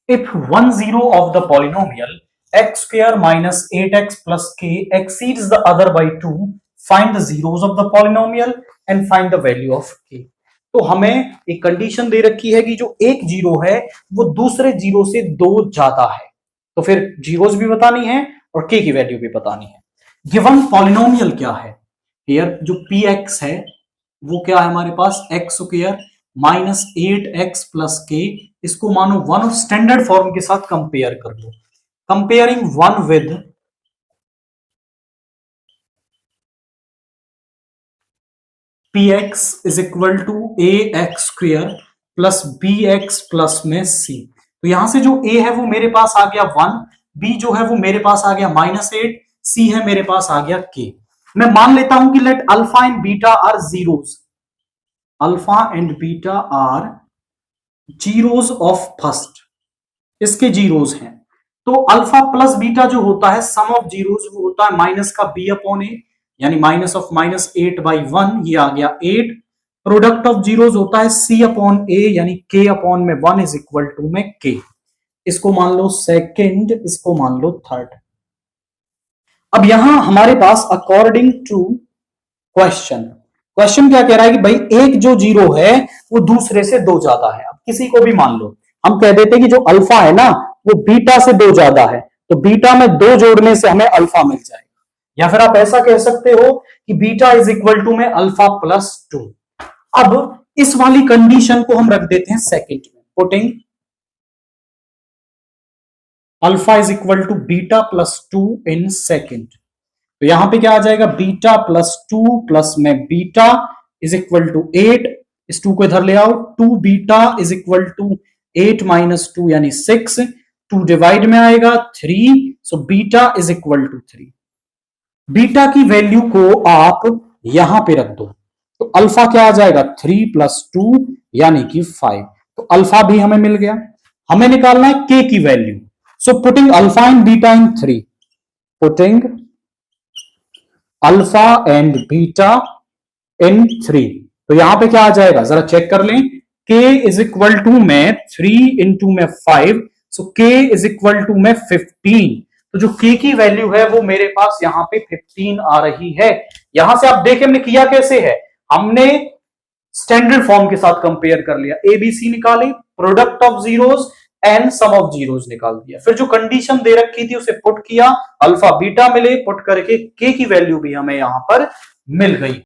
If one zero of the polynomial x square minus 8x plus k exceeds the other by 2, find the zeros of the polynomial and find the value of k. तो हमें एक condition दे रखी है कि जो एक zero है वो दूसरे जीरो से दो ज्यादा है, तो फिर जीरोस भी बतानी है और k की वैल्यू भी बतानी है। गिवन पॉलिनोमियल क्या है, हियर जो px है वो क्या है हमारे पास x square minus 8x plus के, इसको मानो वन ऑफ स्टैंडर्ड फॉर्म के साथ कंपेयर कर लो। Comparing one with px is equal to ax square plus bx plus में c। तो यहां से जो a है वो मेरे पास आ गया 1, b जो है वो मेरे पास आ गया -8, c है मेरे पास आ गया k। मैं मान लेता हूं कि let alpha and beta are zeros, alpha and beta are zeros of first, इसके जीरोस हैं। तो अल्फा प्लस बीटा जो होता है सम ऑफ जीरोस वो होता है माइनस का b अपॉन ए, यानी माइनस ऑफ -8/1, ये आ गया 8। प्रोडक्ट ऑफ जीरोस होता है c अपॉन ए, यानी k अपॉन में 1 इज इक्वल टू में k। इसको मान लो सेकंड, इसको मान लो थर्ड। अब यहां हमारे पास अकॉर्डिंग टू क्वेश्चन क्या कह रहा है कि भाई एक जो जीरो है वो दूसरे से दो ज्यादा है। अब किसी को भी मान लो, हम कह देते हैं कि जो अल्फा है ना वो बीटा से दो ज्यादा है, तो बीटा में दो जोड़ने से हमें अल्फा मिल जाएगा। या फिर आप ऐसा कह सकते हो कि बीटा इज इक्वल टू में अल्फा प्लस 2। अब इस वाली कंडीशन को हम रख देते हैं सेकंड में, putting alpha is equal to beta plus 2 in second. तो यहां पे क्या आ जाएगा, बीटा प्लस 2 प्लस में बीटा इज इक्वल टू 8, इस 2 को इधर ले आओ, 2 beta is equal to 8 minus 2 यानी 6, 2 डिवाइड में आएगा 3, so beta is equal to 3। Beta की वैल्यू को आप यहां पे रख दो, तो अल्फा क्या आ जाएगा 3 प्लस 2 यानी कि 5। तो अल्फा भी हमें मिल गया। हमें निकालना है के की value, so putting alpha and beta in 3, putting alpha and beta in 3, तो यहां पे क्या आ जाएगा जरा चेक कर लें, k इज इक्वल टू में 3 इंटू में 5, सो k इज इक्वल टू में 15। तो जो k की वैल्यू है वो मेरे पास यहां पे 15 आ रही है। यहां से आप देखें हमने किया कैसे है, हमने स्टैंडर्ड फॉर्म के साथ कंपेयर कर लिया, एबीसी निकाली, product of zeros and sum of zeros निकाल दिया, फिर जो कंडीशन दे रखी थी उसे पुट किया, अल्फा बीटा मिले, पुट करके के की वैल्यू भी हमें यहां पर मिल गई।